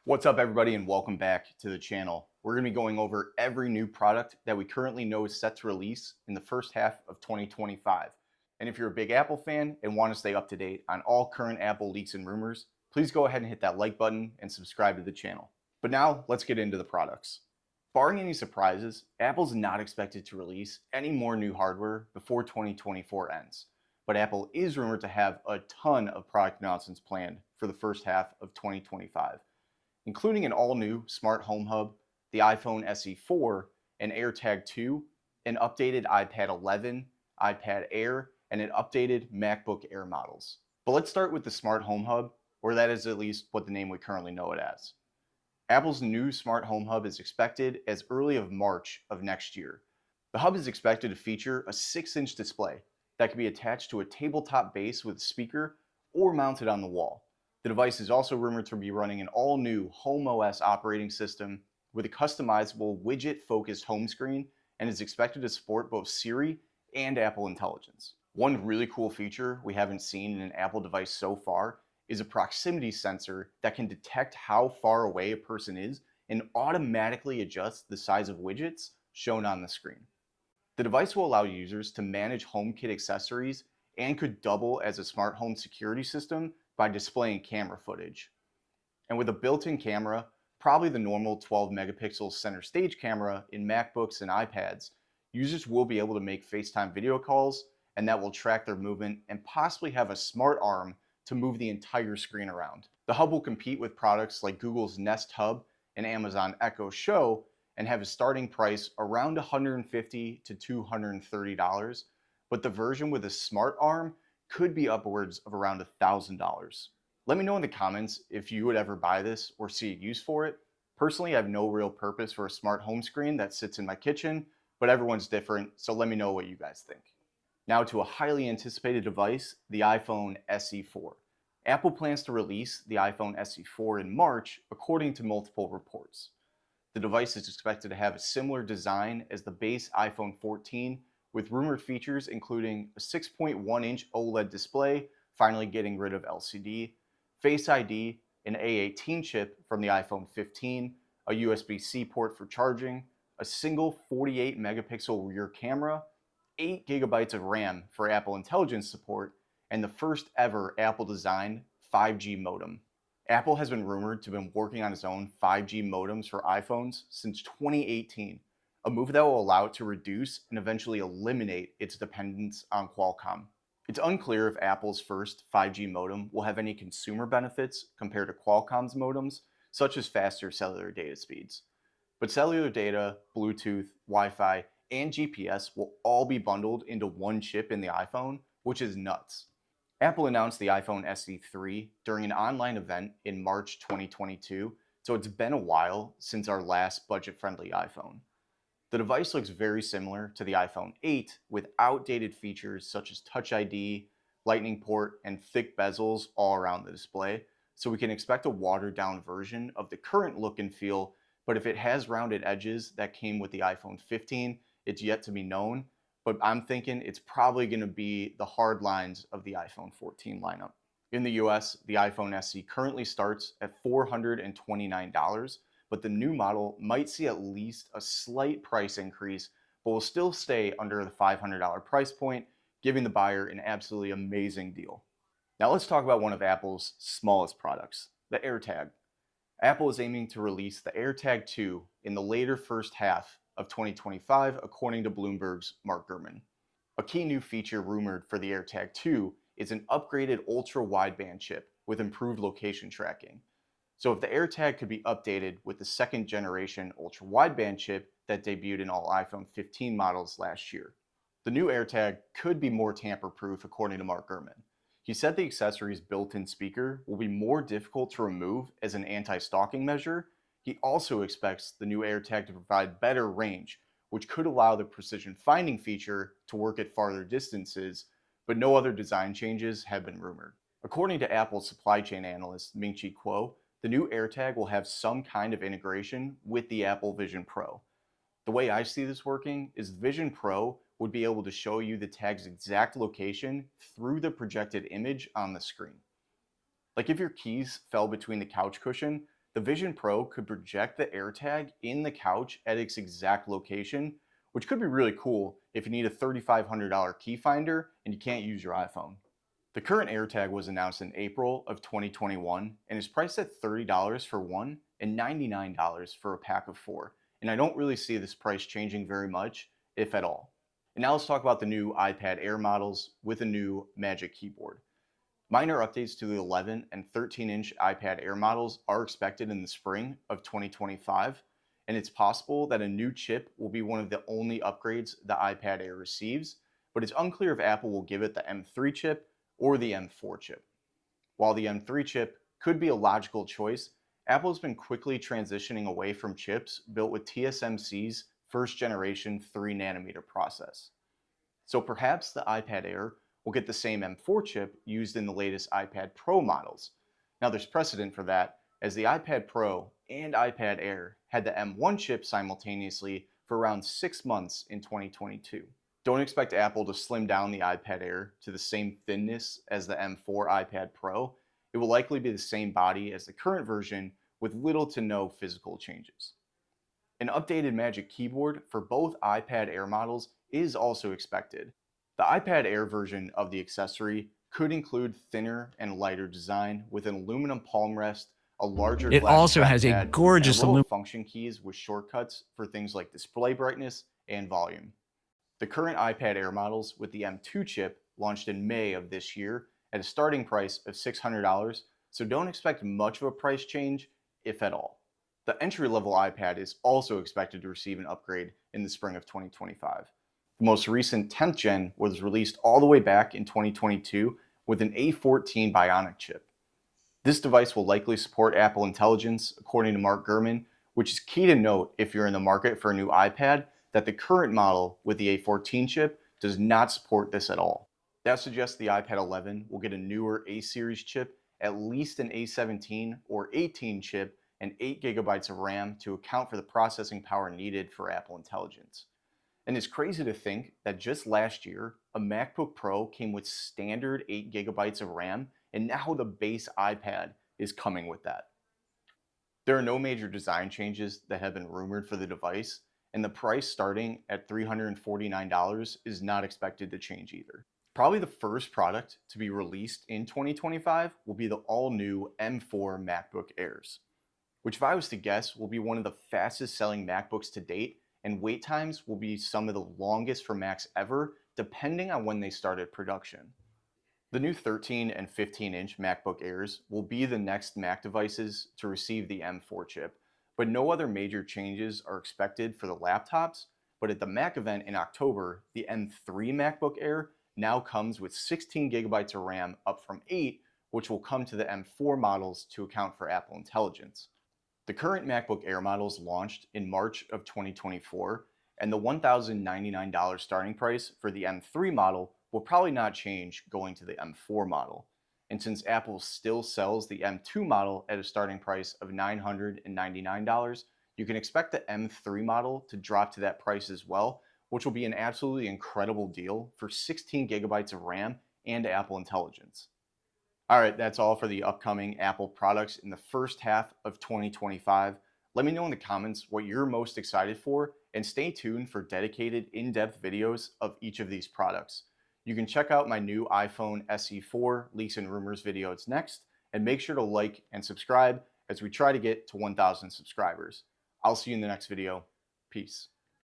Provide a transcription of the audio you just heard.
What's up, everybody, and welcome back to the channel. We're going to be going over every new product that we currently know is set to release in the first half of 2025. And if you're a big Apple fan and want to stay up to date on all current Apple leaks and rumors, please go ahead and hit that like button and subscribe to the channel. But now, let's get into the products. Barring any surprises, Apple's not expected to release any more new hardware before 2024 ends. But Apple is rumored to have a ton of product announcements planned for the first half of 2025. Including an all-new smart home hub, the iPhone SE 4, an AirTag 2, an updated iPad 11, iPad Air, and an updated MacBook Air models. But let's start with the smart home hub, or that is at least what the name we currently know it as. Apple's new smart home hub is expected as early as March of next year. The hub is expected to feature a 6-inch display that can be attached to a tabletop base with a speaker or mounted on the wall. The device is also rumored to be running an all-new homeOS operating system with a customizable widget-focused home screen and is expected to support both Siri and Apple Intelligence. One really cool feature we haven't seen in an Apple device so far is a proximity sensor that can detect how far away a person is and automatically adjust the size of widgets shown on the screen. The device will allow users to manage HomeKit accessories and could double as a smart home security system by displaying camera footage. And with a built-in camera, probably the normal 12 megapixel center stage camera in MacBooks and iPads, users will be able to make FaceTime video calls, and that will track their movement and possibly have a smart arm to move the entire screen around. The hub will compete with products like Google's Nest Hub and Amazon Echo Show and have a starting price around $150 to $230, but the version with a smart arm could be upwards of around $1,000. Let me know in the comments if you would ever buy this or see a use for it. Personally, I have no real purpose for a smart home screen that sits in my kitchen, but everyone's different, so let me know what you guys think. Now to a highly anticipated device, the iPhone SE 4. Apple plans to release the iPhone SE 4 in March, according to multiple reports. The device is expected to have a similar design as the base iPhone 14, with rumored features including a 6.1-inch OLED display, finally getting rid of LCD, Face ID, an A18 chip from the iPhone 15, a USB-C port for charging, a single 48-megapixel rear camera, 8 gigabytes of RAM for Apple Intelligence support, and the first ever Apple-designed 5G modem. Apple has been rumored to have been working on its own 5G modems for iPhones since 2018, a move that will allow it to reduce and eventually eliminate its dependence on Qualcomm. It's unclear if Apple's first 5G modem will have any consumer benefits compared to Qualcomm's modems, such as faster cellular data speeds. But cellular data, Bluetooth, Wi-Fi, and GPS will all be bundled into one chip in the iPhone, which is nuts. Apple announced the iPhone SE 3 during an online event in March 2022, so it's been a while since our last budget-friendly iPhone. The device looks very similar to the iPhone 8 with outdated features such as Touch ID, Lightning port, and thick bezels all around the display, so we can expect a watered-down version of the current look and feel, but if it has rounded edges that came with the iPhone 15, it's yet to be known, but I'm thinking it's probably going to be the hard lines of the iPhone 14 lineup. In the US, the iPhone SE currently starts at $429, but the new model might see at least a slight price increase, but will still stay under the $500 price point, giving the buyer an absolutely amazing deal. Now let's talk about one of Apple's smallest products, the AirTag. Apple is aiming to release the AirTag 2 in the later first half of 2025, according to Bloomberg's Mark Gurman. A key new feature rumored for the AirTag 2 is an upgraded ultra-wideband chip with improved location tracking. So if the AirTag could be updated with the second generation ultra-wideband chip that debuted in all iPhone 15 models last year, the new AirTag could be more tamper-proof, according to Mark Gurman. He said the accessory's built-in speaker will be more difficult to remove as an anti-stalking measure. He also expects the new AirTag to provide better range, which could allow the precision finding feature to work at farther distances, but no other design changes have been rumored. According to Apple supply chain analyst Ming-Chi Kuo, the new AirTag will have some kind of integration with the Apple Vision Pro. The way I see this working is Vision Pro would be able to show you the tag's exact location through the projected image on the screen. Like if your keys fell between the couch cushion, The Vision Pro could project the AirTag in the couch at its exact location, which could be really cool if you need a $3,500 key finder and you can't use your iPhone. The current AirTag was announced in April of 2021 and is priced at $30 for one and $99 for a pack of four. And I don't really see this price changing very much, if at all. And now let's talk about the new iPad Air models with a new Magic Keyboard. Minor updates to the 11 and 13-inch iPad Air models are expected in the spring of 2025, and it's possible that a new chip will be one of the only upgrades the iPad Air receives, but it's unclear if Apple will give it the M3 chip or the M4 chip. While the M3 chip could be a logical choice, Apple has been quickly transitioning away from chips built with TSMC's first generation 3nm process. So perhaps the iPad Air will get the same M4 chip used in the latest iPad Pro models. Now there's precedent for that, as the iPad Pro and iPad Air had the M1 chip simultaneously for around 6 months in 2022. Don't expect Apple to slim down the iPad Air to the same thinness as the M4 iPad Pro. It will likely be the same body as the current version with little to no physical changes. An updated Magic Keyboard for both iPad Air models is also expected. The iPad Air version of the accessory could include thinner and lighter design with an aluminum palm rest, a larger It glass also has a trackpad, and a gorgeous row of function keys with shortcuts for things like display brightness and volume. The current iPad Air models with the M2 chip launched in May of this year at a starting price of $600, so don't expect much of a price change, if at all. The entry-level iPad is also expected to receive an upgrade in the spring of 2025. The most recent 10th gen was released all the way back in 2022 with an A14 Bionic chip. This device will likely support Apple Intelligence, according to Mark Gurman, which is key to note if you're in the market for a new iPad, that the current model with the A14 chip does not support this at all. That suggests the iPad 11 will get a newer A-series chip, at least an A17 or 18 chip, and 8 GB of RAM to account for the processing power needed for Apple Intelligence. And it's crazy to think that just last year, a MacBook Pro came with standard 8 GB of RAM, and now the base iPad is coming with that. There are no major design changes that have been rumored for the device, and the price starting at $349 is not expected to change either. Probably the first product to be released in 2025 will be the all-new M4 MacBook Airs, which if I was to guess will be one of the fastest selling MacBooks to date, and wait times will be some of the longest for Macs ever, depending on when they started production. The new 13 and 15-inch MacBook Airs will be the next Mac devices to receive the M4 chip, but no other major changes are expected for the laptops. But at the Mac event in October, the M3 MacBook Air now comes with 16 GB of RAM, up from 8, which will come to the M4 models to account for Apple Intelligence. The current MacBook Air models launched in March of 2024, and the $1,099 starting price for the M3 model will probably not change going to the M4 model. And since Apple still sells the M2 model at a starting price of $999, you can expect the M3 model to drop to that price as well, which will be an absolutely incredible deal for 16 GB of RAM and Apple Intelligence. All right, that's all for the upcoming Apple products in the first half of 2025. Let me know in the comments what you're most excited for, and stay tuned for dedicated in-depth videos of each of these products. You can check out my new iPhone SE4 leaks and rumors videos next, and make sure to like and subscribe as we try to get to 1,000 subscribers. I'll see you in the next video. Peace.